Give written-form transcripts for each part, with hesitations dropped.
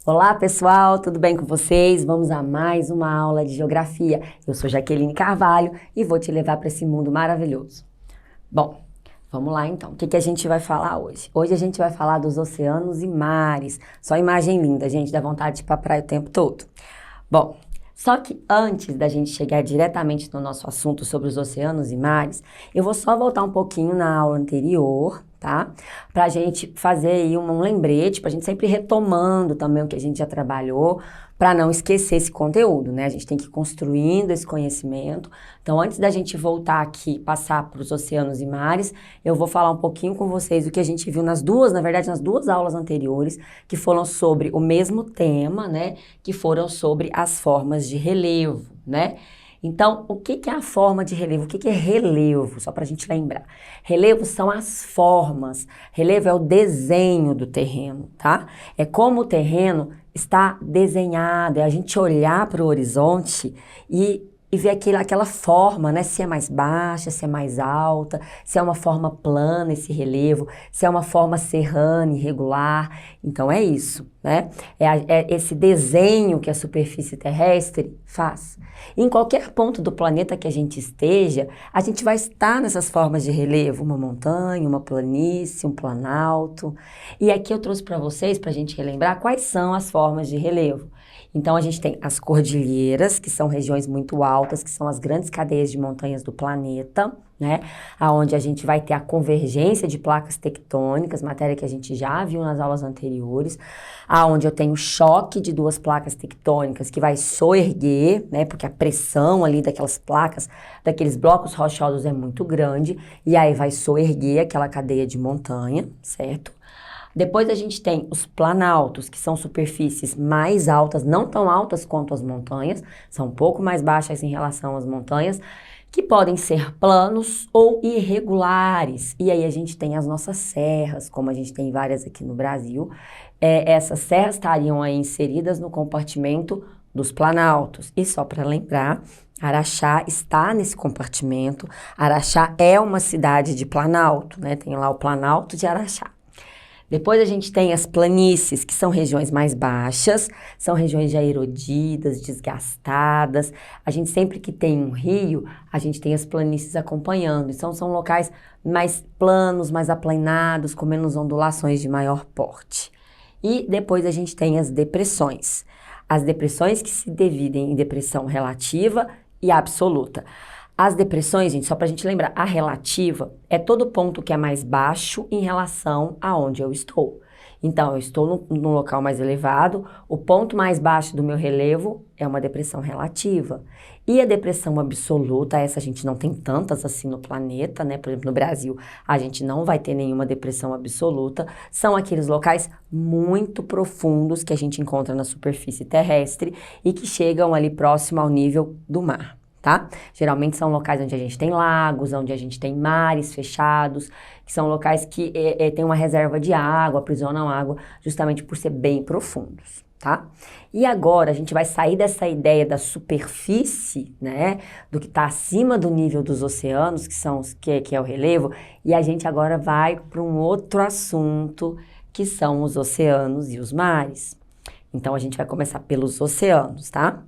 Olá pessoal, tudo bem com vocês? Vamos a mais uma aula de geografia. Eu sou Jaqueline Carvalho e vou te levar para esse mundo maravilhoso. Bom, vamos lá então. O que a gente vai falar hoje? Hoje a gente vai falar dos oceanos e mares. Só imagem linda, gente, dá vontade de ir pra praia o tempo todo. Bom, só que antes da gente chegar diretamente no nosso assunto sobre os oceanos e mares, eu vou só voltar um pouquinho na aula anterior, tá? Pra gente fazer aí um lembrete, pra gente sempre retomando também o que a gente já trabalhou, para não esquecer esse conteúdo, né? A gente tem que ir construindo esse conhecimento. Então, antes da gente voltar aqui, passar para os oceanos e mares, eu vou falar um pouquinho com vocês o que a gente viu nas duas aulas anteriores, que foram sobre o mesmo tema, né? Que foram sobre as formas de relevo, né? Então, o que é a forma de relevo? O que é relevo? Só para a gente lembrar. Relevo são as formas. Relevo é o desenho do terreno, tá? É como o terreno está desenhado, é a gente olhar para o horizonte e ver aquela forma, né? Se é mais baixa, se é mais alta, se é uma forma plana esse relevo, se é uma forma serrana, irregular. Então é isso, né? É esse desenho que a superfície terrestre faz. Em qualquer ponto do planeta que a gente esteja, a gente vai estar nessas formas de relevo, uma montanha, uma planície, um planalto. E aqui eu trouxe para vocês, para a gente relembrar, quais são as formas de relevo. Então, a gente tem as cordilheiras, que são regiões muito altas, que são as grandes cadeias de montanhas do planeta, né? Onde a gente vai ter a convergência de placas tectônicas, matéria que a gente já viu nas aulas anteriores, aonde eu tenho choque de duas placas tectônicas que vai soerguer, né? Porque a pressão ali daquelas placas, daqueles blocos rochosos é muito grande, e aí vai soerguer aquela cadeia de montanha, certo? Depois a gente tem os planaltos, que são superfícies mais altas, não tão altas quanto as montanhas, são um pouco mais baixas em relação às montanhas, que podem ser planos ou irregulares. E aí a gente tem as nossas serras, como a gente tem várias aqui no Brasil. Essas serras estariam aí inseridas no compartimento dos planaltos. E só para lembrar, Araxá está nesse compartimento. Araxá é uma cidade de planalto, né? Tem lá o Planalto de Araxá. Depois a gente tem as planícies, que são regiões mais baixas, são regiões já erodidas, desgastadas. A gente sempre que tem um rio, a gente tem as planícies acompanhando. Então são locais mais planos, mais aplanados, com menos ondulações de maior porte. E depois a gente tem as depressões. As depressões que se dividem em depressão relativa e absoluta. As depressões, gente, só pra gente lembrar, a relativa é todo ponto que é mais baixo em relação a onde eu estou. Então, eu estou num local mais elevado, o ponto mais baixo do meu relevo é uma depressão relativa. E a depressão absoluta, essa a gente não tem tantas assim no planeta, né? Por exemplo, no Brasil, a gente não vai ter nenhuma depressão absoluta. São aqueles locais muito profundos que a gente encontra na superfície terrestre e que chegam ali próximo ao nível do mar. Tá? Geralmente são locais onde a gente tem lagos, onde a gente tem mares fechados, que são locais que tem uma reserva de água, aprisionam água, justamente por ser bem profundos, tá? E agora a gente vai sair dessa ideia da superfície, né, do que está acima do nível dos oceanos, que é o relevo, e a gente agora vai para um outro assunto, que são os oceanos e os mares. Então a gente vai começar pelos oceanos, tá?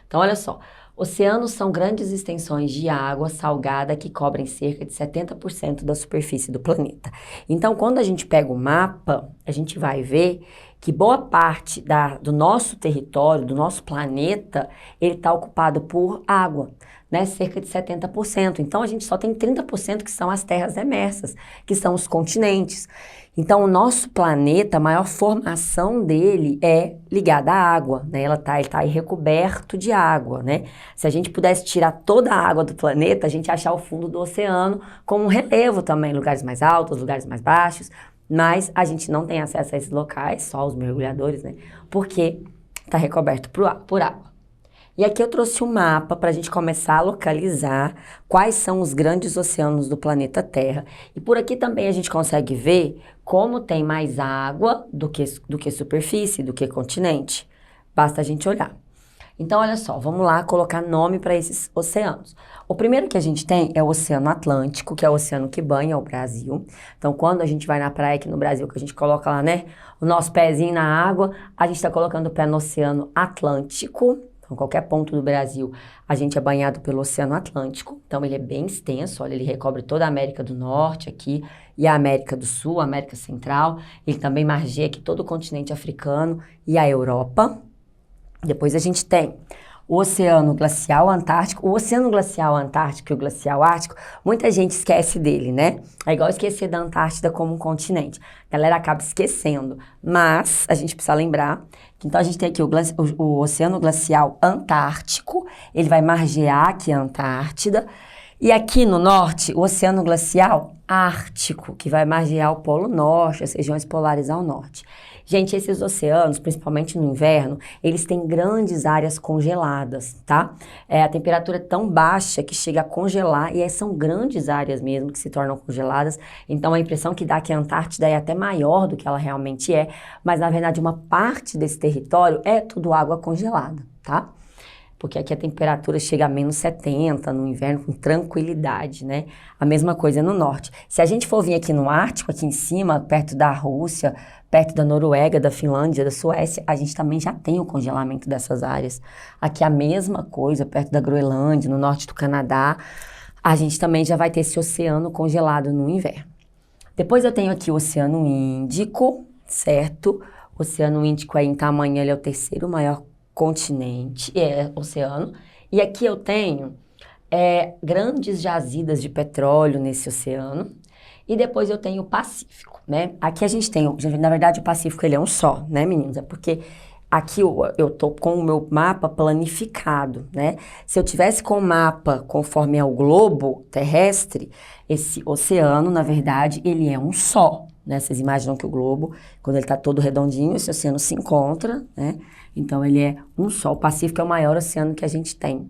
Então olha só. Oceanos são grandes extensões de água salgada que cobrem cerca de 70% da superfície do planeta. Então, quando a gente pega o mapa, a gente vai ver que boa parte do nosso território, do nosso planeta, ele está ocupado por água, né? Cerca de 70%. Então, a gente só tem 30% que são as terras emersas, que são os continentes. Então, o nosso planeta, a maior formação dele é ligada à água, né? Ele tá aí recoberto de água, né? Se a gente pudesse tirar toda a água do planeta, a gente ia achar o fundo do oceano com um relevo também, lugares mais altos, lugares mais baixos, mas a gente não tem acesso a esses locais, só os mergulhadores, né? Porque está recoberto por água. E aqui eu trouxe um mapa para a gente começar a localizar quais são os grandes oceanos do planeta Terra. E por aqui também a gente consegue ver como tem mais água do que superfície, do que continente. Basta a gente olhar. Então, olha só, vamos lá colocar nome para esses oceanos. O primeiro que a gente tem é o Oceano Atlântico, que é o oceano que banha o Brasil. Então, quando a gente vai na praia aqui no Brasil, que a gente coloca lá, né, o nosso pezinho na água, a gente está colocando o pé no Oceano Atlântico. Então, qualquer ponto do Brasil, a gente é banhado pelo Oceano Atlântico. Então, ele é bem extenso, olha, ele recobre toda a América do Norte aqui e a América do Sul, a América Central. Ele também margeia aqui todo o continente africano e a Europa. Depois a gente tem o Oceano Glacial Antártico. O Oceano Glacial Antártico e o Glacial Ártico, muita gente esquece dele, né? É igual esquecer da Antártida como um continente. A galera acaba esquecendo. Mas a gente precisa lembrar que então a gente tem aqui o Oceano Glacial Antártico. Ele vai margear aqui a Antártida. E aqui no norte, o Oceano Glacial Ártico, que vai margear o Polo Norte, as regiões polares ao norte. Gente, esses oceanos, principalmente no inverno, eles têm grandes áreas congeladas, tá? A temperatura é tão baixa que chega a congelar e são grandes áreas mesmo que se tornam congeladas. Então, a impressão que dá que a Antártida é até maior do que ela realmente é, mas, na verdade, uma parte desse território é tudo água congelada, tá? Porque aqui a temperatura chega a menos 70 no inverno com tranquilidade, né? A mesma coisa no norte. Se a gente for vir aqui no Ártico, aqui em cima, perto da Rússia, perto da Noruega, da Finlândia, da Suécia, a gente também já tem o congelamento dessas áreas. Aqui a mesma coisa, perto da Groenlândia, no norte do Canadá, a gente também já vai ter esse oceano congelado no inverno. Depois eu tenho aqui o Oceano Índico, certo? O Oceano Índico aí em tamanho, ele é o terceiro maior continente, oceano, e aqui eu tenho grandes jazidas de petróleo nesse oceano, e depois eu tenho o Pacífico, né? Aqui a gente tem, na verdade o Pacífico ele é um só, né, meninos? É porque aqui eu tô com o meu mapa planificado, né? Se eu tivesse com o mapa conforme é o globo terrestre, esse oceano, na verdade, ele é um só, né? Vocês imaginam que o globo, quando ele tá todo redondinho, esse oceano se encontra, né? Então, ele é um só. O Pacífico é o maior oceano que a gente tem,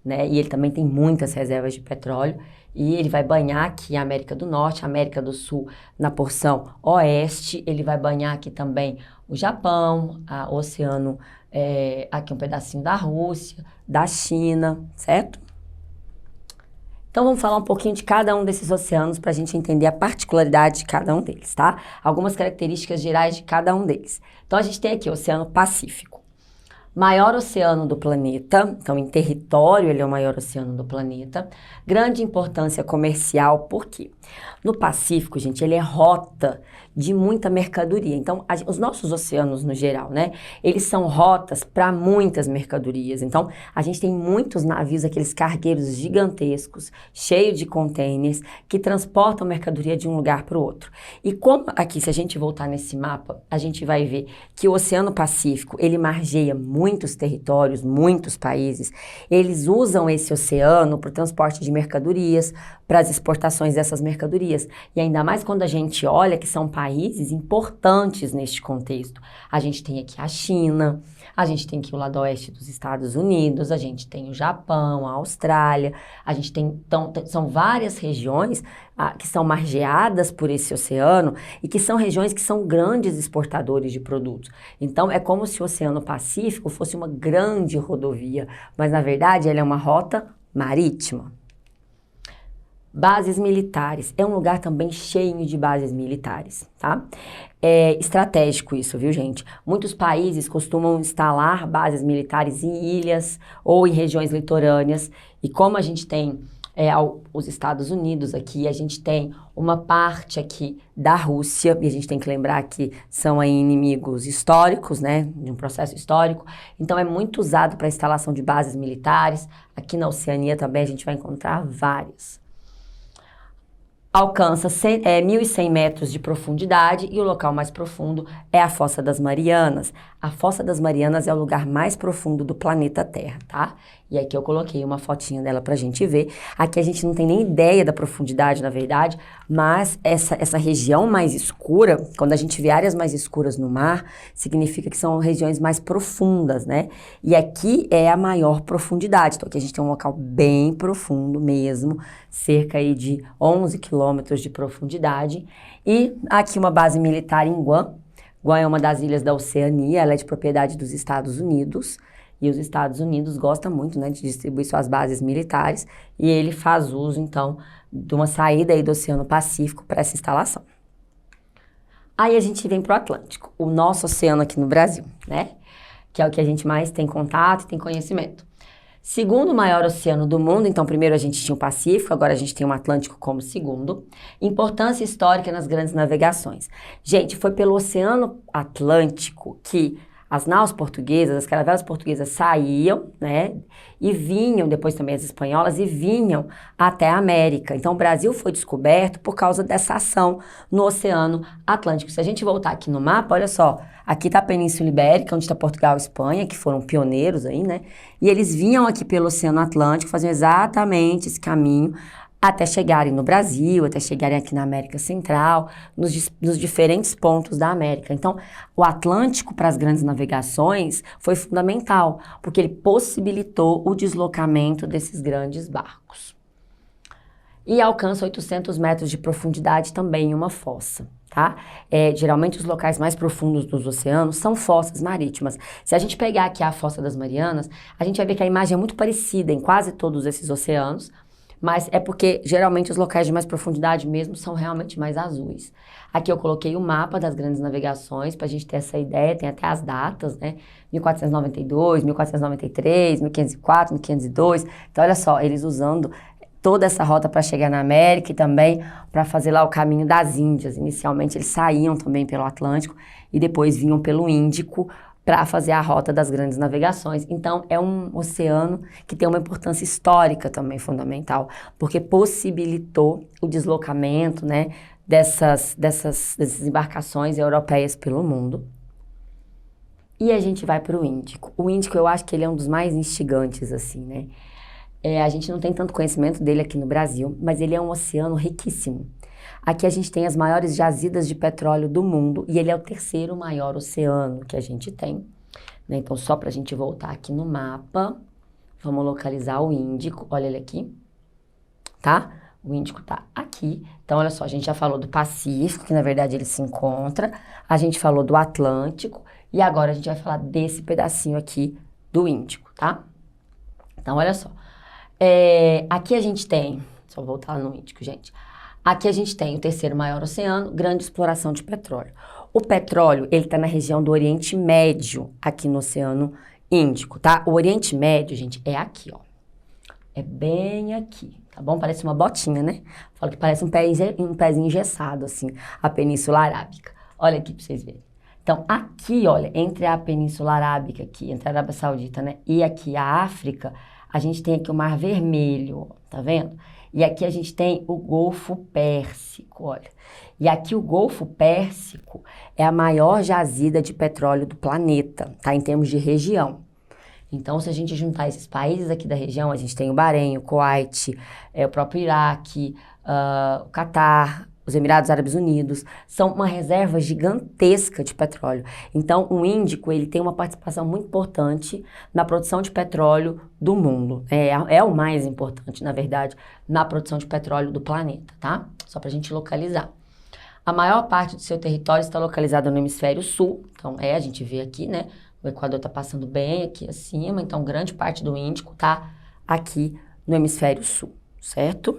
né? E ele também tem muitas reservas de petróleo. E ele vai banhar aqui a América do Norte, a América do Sul na porção oeste. Ele vai banhar aqui também o Japão, o oceano, aqui um pedacinho da Rússia, da China, certo? Então, vamos falar um pouquinho de cada um desses oceanos para a gente entender a particularidade de cada um deles, tá? Algumas características gerais de cada um deles. Então, a gente tem aqui o Oceano Pacífico. Maior oceano do planeta, então em território ele é o maior oceano do planeta. Grande importância comercial, por quê? No Pacífico, gente, ele é rota de muita mercadoria. Então, os nossos oceanos no geral, né? Eles são rotas para muitas mercadorias. Então, a gente tem muitos navios, aqueles cargueiros gigantescos, cheios de contêineres, que transportam mercadoria de um lugar para o outro. E como aqui, se a gente voltar nesse mapa, a gente vai ver que o Oceano Pacífico, ele margeia muitos territórios, muitos países. Eles usam esse oceano para o transporte de mercadorias, para as exportações dessas mercadorias. E ainda mais quando a gente olha que são países importantes neste contexto. A gente tem aqui a China, a gente tem aqui o lado oeste dos Estados Unidos, a gente tem o Japão, a Austrália, a gente tem, então, são várias regiões que são margeadas por esse oceano e que são regiões que são grandes exportadores de produtos. Então, é como se o Oceano Pacífico fosse uma grande rodovia, mas, na verdade, ela é uma rota marítima. Bases militares. É um lugar também cheio de bases militares, tá? É estratégico isso, viu, gente? Muitos países costumam instalar bases militares em ilhas ou em regiões litorâneas. E como a gente tem os Estados Unidos aqui, a gente tem uma parte aqui da Rússia, e a gente tem que lembrar que são aí inimigos históricos, né, de um processo histórico, então é muito usado para a instalação de bases militares. Aqui na Oceania também a gente vai encontrar várias. Alcança 1.100 metros de profundidade e o local mais profundo é a Fossa das Marianas. A Fossa das Marianas é o lugar mais profundo do planeta Terra, tá? E aqui eu coloquei uma fotinha dela pra gente ver. Aqui a gente não tem nem ideia da profundidade, na verdade, mas essa região mais escura, quando a gente vê áreas mais escuras no mar, significa que são regiões mais profundas, né? E aqui é a maior profundidade. Então aqui a gente tem um local bem profundo mesmo, cerca aí de 11 quilômetros de profundidade. E aqui uma base militar em Guam. Guam é uma das ilhas da Oceania, ela é de propriedade dos Estados Unidos. E os Estados Unidos gostam muito, né, de distribuir suas bases militares e ele faz uso, então, de uma saída aí do Oceano Pacífico para essa instalação. Aí a gente vem para o Atlântico, o nosso oceano aqui no Brasil, né? Que é o que a gente mais tem contato e tem conhecimento. Segundo maior oceano do mundo, então primeiro a gente tinha o Pacífico, agora a gente tem o Atlântico como segundo. Importância histórica nas grandes navegações. Gente, foi pelo Oceano Atlântico que as naus portuguesas, as caravelas portuguesas saíam, né, e vinham, depois também as espanholas, e vinham até a América. Então o Brasil foi descoberto por causa dessa ação no Oceano Atlântico. Se a gente voltar aqui no mapa, olha só, aqui está a Península Ibérica, onde está Portugal e Espanha, que foram pioneiros aí, né, e eles vinham aqui pelo Oceano Atlântico, faziam exatamente esse caminho, até chegarem no Brasil, até chegarem aqui na América Central, nos diferentes pontos da América. Então, o Atlântico para as grandes navegações foi fundamental, porque ele possibilitou o deslocamento desses grandes barcos. E alcança 800 metros de profundidade também em uma fossa, tá? Geralmente os locais mais profundos dos oceanos são fossas marítimas. Se a gente pegar aqui a Fossa das Marianas, a gente vai ver que a imagem é muito parecida em quase todos esses oceanos, mas é porque geralmente os locais de mais profundidade mesmo são realmente mais azuis. Aqui eu coloquei o mapa das grandes navegações para a gente ter essa ideia, tem até as datas, né? 1492, 1493, 1504, 1502. Então olha só, eles usando toda essa rota para chegar na América e também para fazer lá o caminho das Índias. Inicialmente eles saíam também pelo Atlântico e depois vinham pelo Índico para fazer a rota das grandes navegações. Então, é um oceano que tem uma importância histórica também fundamental, porque possibilitou o deslocamento, né, dessas embarcações europeias pelo mundo. E a gente vai para o Índico. O Índico, eu acho que ele é um dos mais instigantes, assim, né? A gente não tem tanto conhecimento dele aqui no Brasil, mas ele é um oceano riquíssimo. Aqui a gente tem as maiores jazidas de petróleo do mundo e ele é o terceiro maior oceano que a gente tem, né? Então, só para a gente voltar aqui no mapa, vamos localizar o Índico. Olha ele aqui, tá? O Índico tá aqui. Então, olha só, a gente já falou do Pacífico, que na verdade ele se encontra. A gente falou do Atlântico e agora a gente vai falar desse pedacinho aqui do Índico, tá? Então, olha só. Aqui a gente tem... Só voltar lá no Índico, gente. Aqui a gente tem o terceiro maior oceano, grande exploração de petróleo. O petróleo, ele está na região do Oriente Médio, aqui no Oceano Índico, tá? O Oriente Médio, gente, é aqui, ó. É bem aqui, tá bom? Parece uma botinha, né? Falo que parece um pezinho engessado, assim, a Península Arábica. Olha aqui pra vocês verem. Então, aqui, olha, entre a Península Arábica aqui, entre a Arábia Saudita, né, e aqui a África, a gente tem aqui o Mar Vermelho, ó, tá vendo? E aqui a gente tem o Golfo Pérsico, olha. E aqui o Golfo Pérsico é a maior jazida de petróleo do planeta, tá? Em termos de região. Então, se a gente juntar esses países aqui da região, a gente tem o Bahrein, o Kuwait, o próprio Iraque, o Catar, os Emirados Árabes Unidos, são uma reserva gigantesca de petróleo. Então, o Índico, ele tem uma participação muito importante na produção de petróleo do mundo. É o mais importante, na verdade, na produção de petróleo do planeta, tá? Só pra gente localizar. A maior parte do seu território está localizada no hemisfério sul. Então, a gente vê aqui, né? O Equador tá passando bem aqui acima, então grande parte do Índico tá aqui no hemisfério sul, certo?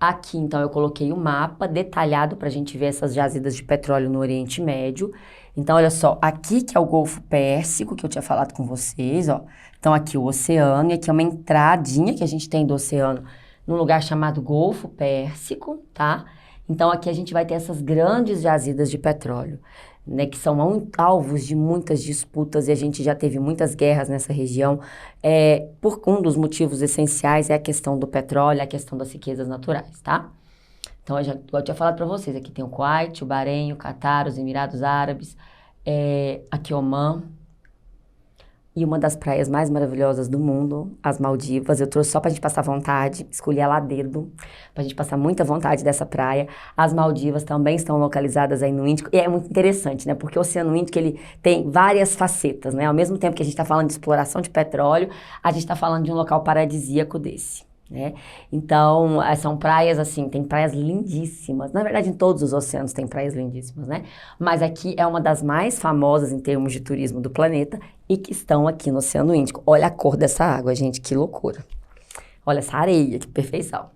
Aqui, então, eu coloquei o mapa detalhado para a gente ver essas jazidas de petróleo no Oriente Médio. Então, olha só, aqui que é o Golfo Pérsico, que eu tinha falado com vocês, ó. Então, aqui o oceano, e aqui é uma entradinha que a gente tem do oceano num lugar chamado Golfo Pérsico, tá? Então, aqui a gente vai ter essas grandes jazidas de petróleo, né, que são alvos de muitas disputas e a gente já teve muitas guerras nessa região. Um dos motivos essenciais é a questão do petróleo, a questão das riquezas naturais, tá? Então, eu tinha falado para vocês, aqui tem o Kuwait, o Bahrein, o Catar, os Emirados Árabes, aqui Omã, e uma das praias mais maravilhosas do mundo, as Maldivas. Eu trouxe só pra gente passar vontade, escolhi ela a dedo, pra gente passar muita vontade dessa praia. As Maldivas também estão localizadas aí no Índico, e é muito interessante, né, porque o Oceano Índico, ele tem várias facetas, né, ao mesmo tempo que a gente tá falando de exploração de petróleo, a gente tá falando de um local paradisíaco desse, né? Então, são praias assim, tem praias lindíssimas. Na verdade, em todos os oceanos tem praias lindíssimas, né? Mas aqui é uma das mais famosas em termos de turismo do planeta e que estão aqui no Oceano Índico. Olha a cor dessa água, gente, que loucura. Olha essa areia, que perfeição.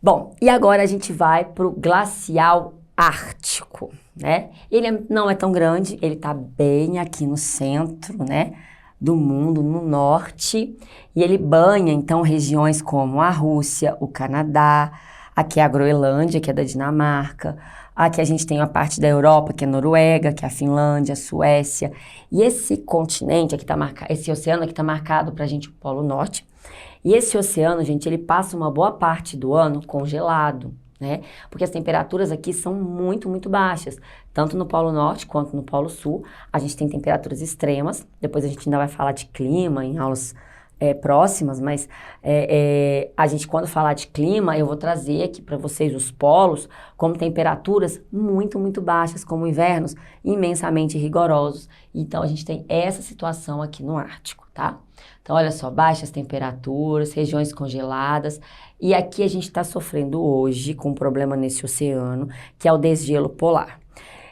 Bom, e agora a gente vai pro glacial ártico, né? Ele não é tão grande, ele tá bem aqui no centro, né? Do mundo, no norte, e ele banha, então, regiões como a Rússia, o Canadá, aqui é a Groenlândia, que é da Dinamarca, aqui a gente tem a parte da Europa, que é a Noruega, que é a Finlândia, a Suécia, e esse continente aqui tá marcado, esse oceano aqui tá marcado pra gente o Polo Norte, e esse oceano, gente, ele passa uma boa parte do ano congelado, né? Porque as temperaturas aqui são muito, muito baixas. Tanto no Polo Norte quanto no Polo Sul, a gente tem temperaturas extremas. Depois a gente ainda vai falar de clima em aulas próximas, mas a gente, quando falar de clima, eu vou trazer aqui para vocês os polos como temperaturas muito, muito baixas, como invernos imensamente rigorosos. Então, a gente tem essa situação aqui no Ártico, tá? Então, olha só, baixas temperaturas, regiões congeladas. E aqui a gente está sofrendo hoje com um problema nesse oceano, que é o desgelo polar.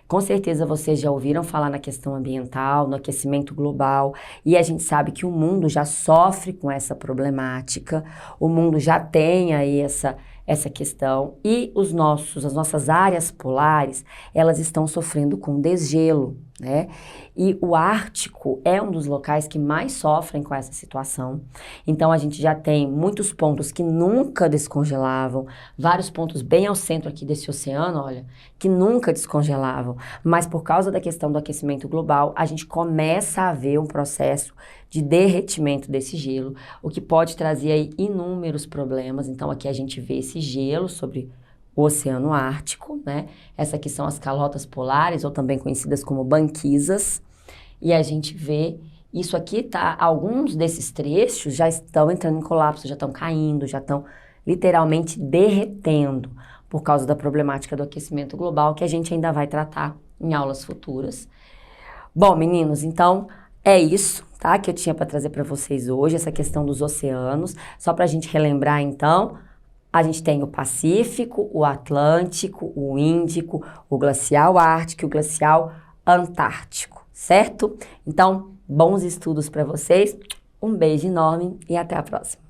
Com certeza vocês já ouviram falar na questão ambiental, no aquecimento global, e a gente sabe que o mundo já sofre com essa problemática, o mundo já tem aí essa questão, e as nossas áreas polares, elas estão sofrendo com desgelo, né? E o Ártico é um dos locais que mais sofrem com essa situação. Então, a gente já tem muitos pontos que nunca descongelavam, vários pontos bem ao centro aqui desse oceano, olha, que nunca descongelavam. Mas por causa da questão do aquecimento global, a gente começa a ver um processo de derretimento desse gelo, o que pode trazer aí inúmeros problemas. Então, aqui a gente vê esse gelo sobre o Oceano Ártico, né? Essas aqui são as calotas polares, ou também conhecidas como banquisas. E a gente vê isso aqui, tá? Alguns desses trechos já estão entrando em colapso, já estão caindo, já estão literalmente derretendo por causa da problemática do aquecimento global, que a gente ainda vai tratar em aulas futuras. Bom, meninos, então é isso, tá? Que eu tinha para trazer para vocês hoje, essa questão dos oceanos. Só para a gente relembrar, então, a gente tem o Pacífico, o Atlântico, o Índico, o glacial Ártico e o glacial Antártico, certo? Então, bons estudos para vocês, um beijo enorme e até a próxima.